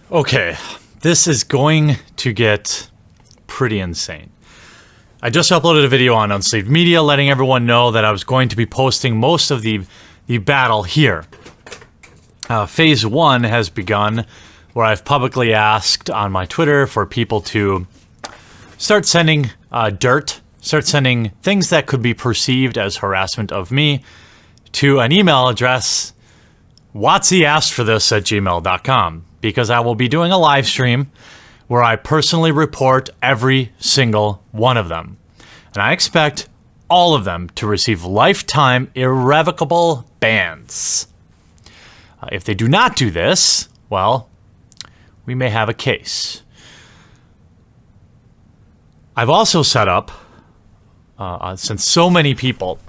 Okay, this is going to get pretty insane. I just uploaded a video on Unsleeved Media letting everyone know that I was going to be posting most of the battle here. Phase 1 has begun, where I've publicly asked on my Twitter for people to start sending start sending things that could be perceived as harassment of me to an email address, watsyaskforthis@gmail.com, because I will be doing a live stream where I personally report every single one of them. And I expect all of them to receive lifetime irrevocable bans. If they do not do this, well, we may have a case. I've also set up, since so many people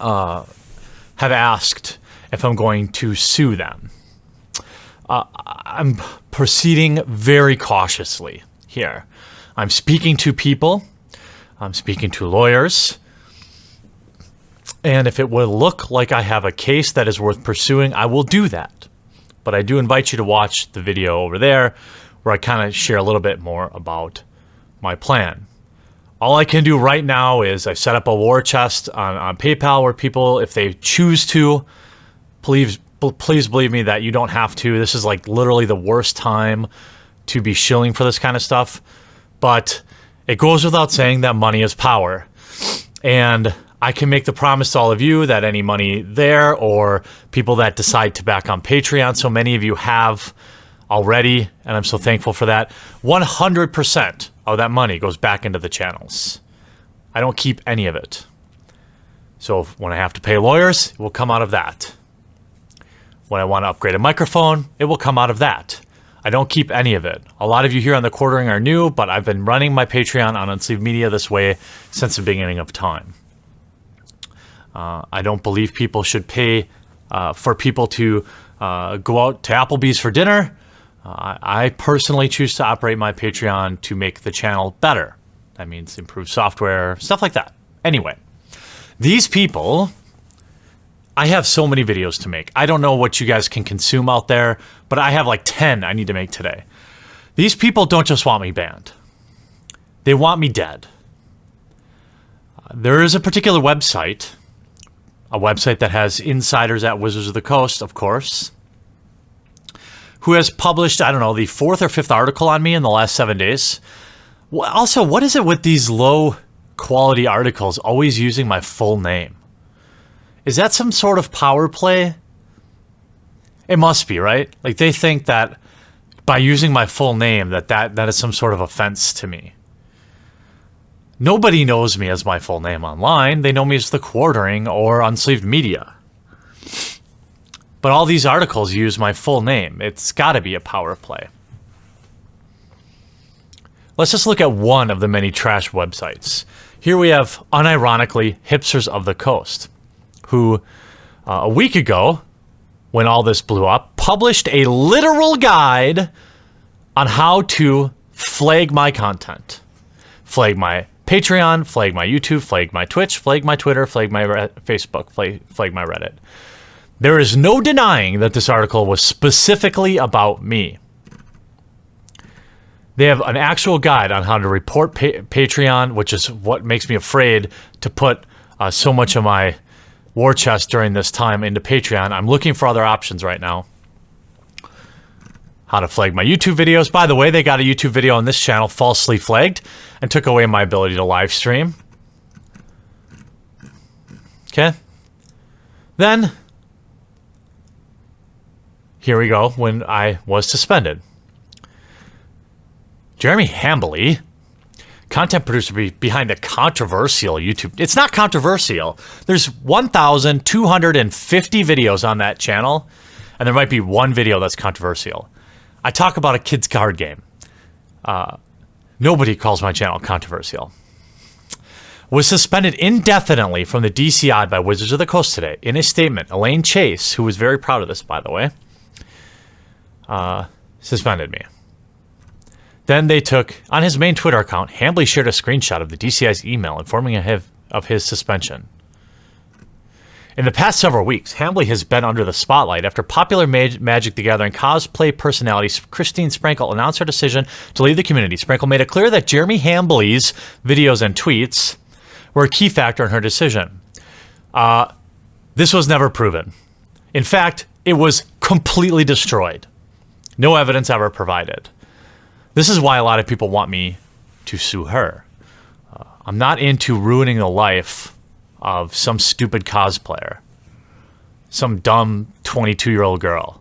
have asked if I'm going to sue them, I'm proceeding very cautiously here. I'm speaking to people, I'm speaking to lawyers, and if it would look like I have a case that is worth pursuing, I will do that. But I do invite you to watch the video over there where I kind of share a little bit more about my plan. All I can do right now is I set up a war chest on PayPal where people, if they choose to, please believe me that you don't have to. This is like literally the worst time to be shilling for this kind of stuff. But it goes without saying that money is power. And I can make the promise to all of you that any money there, or people that decide to back on Patreon, so many of you have already, and I'm so thankful for that, 100% of that money goes back into the channels. I don't keep any of it. So when I have to pay lawyers, it will come out of that. When I want to upgrade a microphone, it will come out of that. I don't keep any of it. A lot of you here on the Quartering are new, but I've been running my Patreon on Unsleeved Media this way since the beginning of time. I don't believe people should pay for people to go out to Applebee's for dinner. I personally choose to operate my Patreon to make the channel better. That means improve software, stuff like that. Anyway, these people, I have so many videos to make. I don't know what you guys can consume out there, but I have like 10 I need to make today. These people don't just want me banned. They want me dead. There is a particular website, a website that has insiders at Wizards of the Coast, of course, who has published, I don't know, the 4th or 5th article on me in the last 7 days. Also, what is it with these low quality articles always using my full name? Is that some sort of power play? It must be, right? Like they think that by using my full name that is some sort of offense to me. Nobody knows me as my full name online. They know me as The Quartering or Unsleeved Media. But all these articles use my full name. It's got to be a power play. Let's just look at one of the many trash websites. Here we have, unironically, Hipsters of the Coast, who a week ago, when all this blew up, published a literal guide on how to flag my content. Flag my Patreon, flag my YouTube, flag my Twitch, flag my Twitter, flag my Facebook, flag my Reddit. There is no denying that this article was specifically about me. They have an actual guide on how to report Patreon, which is what makes me afraid to put so much of my war chest during this time into Patreon. I'm looking for other options right now. How to flag my YouTube videos. By the way, they got a YouTube video on this channel falsely flagged and took away my ability to live stream. Okay. Then, here we go when I was suspended. Jeremy Hambly, content producer behind a controversial YouTube. It's not controversial. There's 1,250 videos on that channel, and there might be one video that's controversial. I talk about a kid's card game. Nobody calls my channel controversial. Was suspended indefinitely from the DCI by Wizards of the Coast today. In a statement, Elaine Chase, who was very proud of this, by the way, suspended me. Then they took, on his main Twitter account, Hambly shared a screenshot of the DCI's email informing him of his suspension. In the past several weeks, Hambly has been under the spotlight after popular Magic the Gathering cosplay personality Christine Sprankle announced her decision to leave the community. Sprankle made it clear that Jeremy Hambly's videos and tweets were a key factor in her decision. This was never proven. In fact, it was completely destroyed. No evidence ever provided. This is why a lot of people want me to sue her. I'm not into ruining the life of some stupid cosplayer, some dumb 22-year-old girl.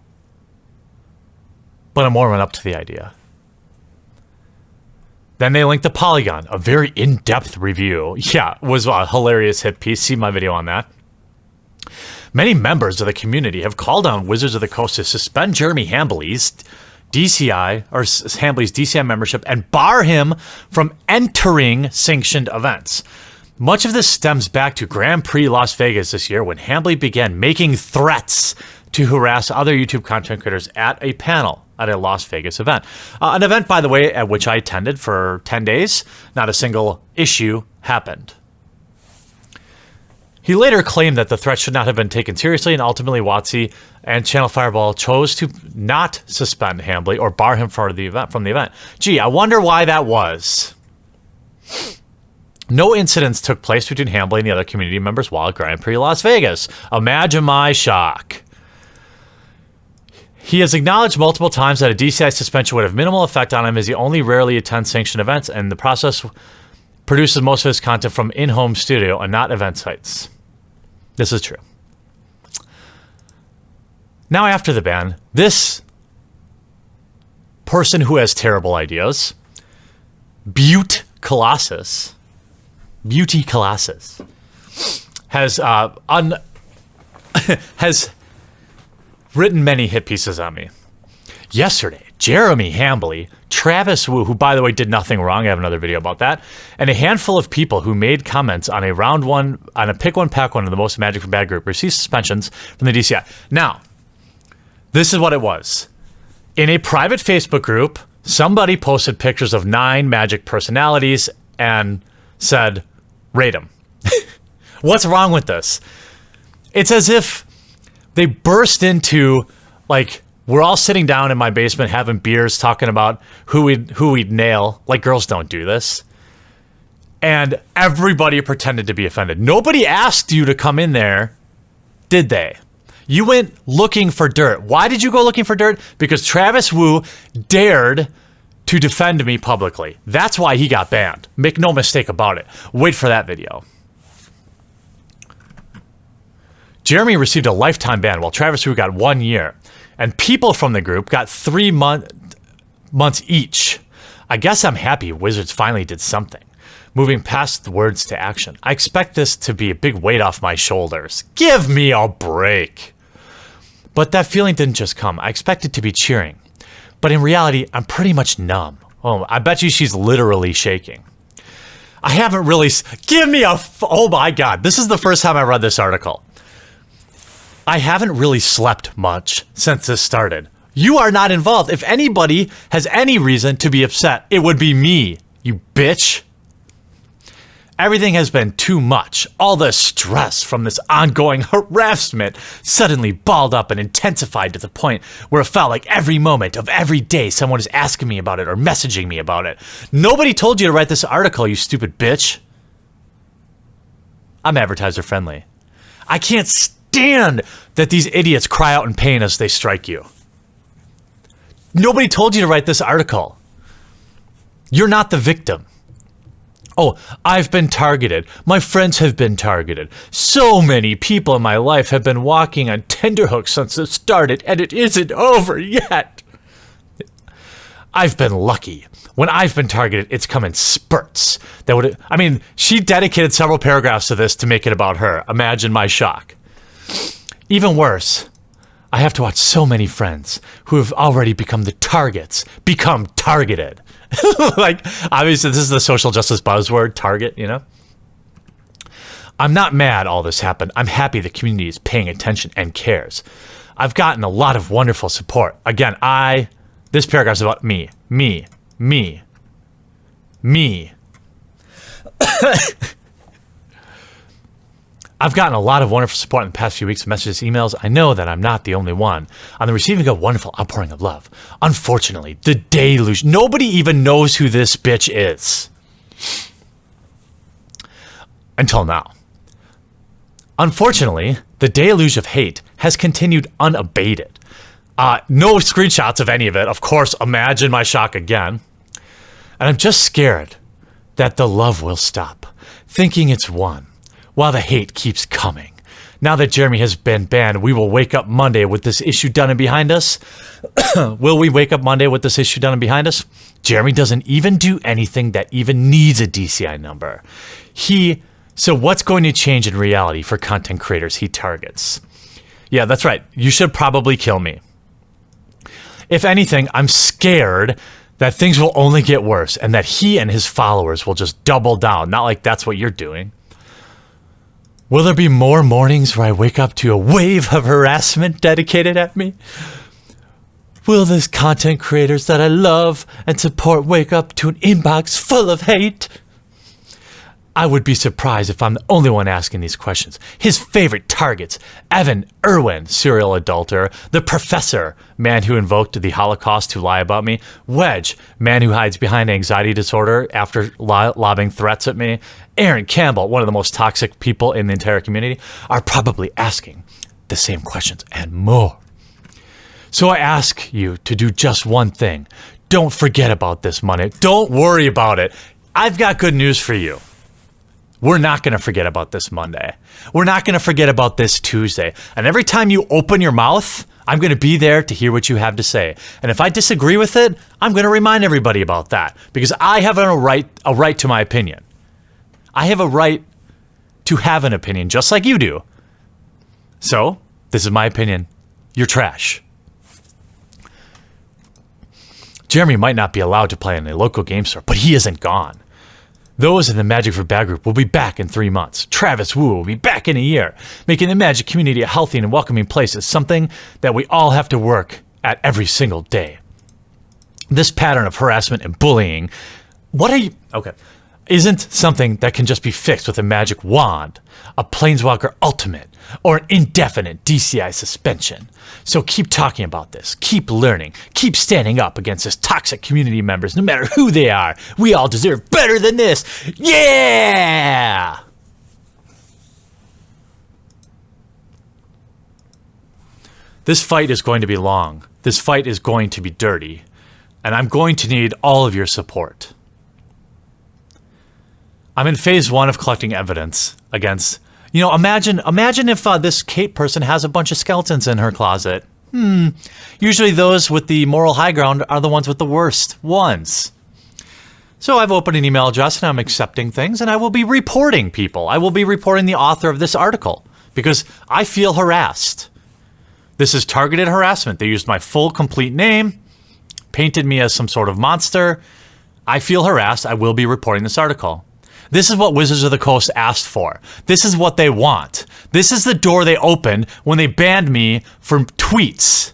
But I'm warming up to the idea. Then they linked to Polygon, a very in-depth review. Yeah, it was a hilarious hit piece. See my video on that. Many members of the community have called on Wizards of the Coast to suspend Jeremy Hambly's DCI, or Hambly's DCI membership, and bar him from entering sanctioned events. Much of this stems back to Grand Prix Las Vegas this year when Hambly began making threats to harass other YouTube content creators at a panel at a Las Vegas event. An event, by the way, at which I attended for 10 days. Not a single issue happened. He later claimed that the threat should not have been taken seriously, and ultimately WotC and Channel Fireball chose to not suspend Hambly or bar him from the event. Gee, I wonder why that was. No incidents took place between Hambly and the other community members while at Grand Prix Las Vegas. Imagine my shock. He has acknowledged multiple times that a DCI suspension would have minimal effect on him, as he only rarely attends sanctioned events, and the process produces most of his content from in-home studio and not event sites. This is true. Now, after the ban, this person who has terrible ideas, Beauty Colossus, has has written many hit pieces on me. Yesterday, Jeremy Hambly, Travis Wu, who by the way did nothing wrong, I have another video about that, and a handful of people who made comments on a round one, on a pick one, pack one of the most Magic from Bad group received suspensions from the DCI. Now, this is what it was. In a private Facebook group, somebody posted pictures of 9 Magic personalities and said, rate them. What's wrong with this? It's as if they burst into, like, we're all sitting down in my basement having beers talking about who we'd nail. Like, girls don't do this. And everybody pretended to be offended. Nobody asked you to come in there, did they? You went looking for dirt. Why did you go looking for dirt? Because Travis Wu dared to defend me publicly. That's why he got banned. Make no mistake about it. Wait for that video. Jeremy received a lifetime ban while Travis Wu got 1 year. And people from the group got 3 months each. I guess I'm happy Wizards finally did something, moving past the words to action. I expect this to be a big weight off my shoulders. Give me a break. But that feeling didn't just come. I expected to be cheering. But in reality, I'm pretty much numb. Oh, I bet you she's literally shaking. I haven't really... Give me a... Oh my God. This is the first time I read this article. I haven't really slept much since this started. You are not involved. If anybody has any reason to be upset, it would be me, you bitch. Everything has been too much. All the stress from this ongoing harassment suddenly balled up and intensified to the point where it felt like every moment of every day someone is asking me about it or messaging me about it. Nobody told you to write this article, you stupid bitch. I'm advertiser friendly. I can't stand that these idiots cry out in pain as they strike you. Nobody told you to write this article. You're not the victim. Oh, I've been targeted. My friends have been targeted. So many people in my life have been walking on tenterhooks since it started, and it isn't over yet. I've been lucky. When I've been targeted, it's come in spurts. I mean, she dedicated several paragraphs to this to make it about her. Imagine my shock. Even worse, I have to watch so many friends who have already become the targets become targeted. Like, obviously, this is the social justice buzzword, target, you know? I'm not mad all this happened. I'm happy the community is paying attention and cares. I've gotten a lot of wonderful support. Again, this paragraph is about me. I've gotten a lot of wonderful support in the past few weeks, messages, emails. I know that I'm not the only one. On the receiving a wonderful outpouring of love. Unfortunately, the deluge. Nobody even knows who this bitch is. Until now. Unfortunately, the deluge of hate has continued unabated. No screenshots of any of it. Of course, imagine my shock again. And I'm just scared that the love will stop, thinking it's won, while the hate keeps coming. Now that Jeremy has been banned, we will wake up Monday with this issue done and behind us. Will we wake up Monday with this issue done and behind us? Jeremy doesn't even do anything that even needs a DCI number. So what's going to change in reality for content creators he targets? Yeah, that's right. You should probably kill me. If anything, I'm scared that things will only get worse and that he and his followers will just double down. Not like that's what you're doing. Will there be more mornings where I wake up to a wave of harassment dedicated at me? Will these content creators that I love and support wake up to an inbox full of hate? I would be surprised if I'm the only one asking these questions. His favorite targets: Evan Irwin, serial adulterer; the Professor, man who invoked the Holocaust to lie about me; Wedge, man who hides behind anxiety disorder after lobbing threats at me; Aaron Campbell, one of the most toxic people in the entire community, are probably asking the same questions and more. So I ask you to do just one thing. Don't forget about this Monday. Don't worry about it. I've got good news for you. We're not going to forget about this Monday. We're not going to forget about this Tuesday. And every time you open your mouth, I'm going to be there to hear what you have to say. And if I disagree with it, I'm going to remind everybody about that, because I have a right to my opinion. I have a right to have an opinion, just like you do. So, this is my opinion. You're trash. Jeremy might not be allowed to play in a local game store, but he isn't gone. Those in the Magic for Bad group will be back in 3 months. Travis Wu will be back in a year. Making the Magic community a healthy and welcoming place is something that we all have to work at every single day. This pattern of harassment and bullying, isn't something that can just be fixed with a magic wand, a Planeswalker Ultimate, or an indefinite DCI suspension. So keep talking about this, keep learning, keep standing up against this toxic community members, no matter who they are. We all deserve better than this. Yeah! This fight is going to be long. This fight is going to be dirty. And I'm going to need all of your support. I'm in phase 1 of collecting evidence against, imagine if this Kate person has a bunch of skeletons in her closet. Usually those with the moral high ground are the ones with the worst ones. So I've opened an email address and I'm accepting things, and I will be reporting people. I will be reporting the author of this article because I feel harassed. This is targeted harassment. They used my full, complete name, painted me as some sort of monster. I feel harassed. I will be reporting this article. This is what Wizards of the Coast asked for. This is what they want. This is the door they opened when they banned me from tweets.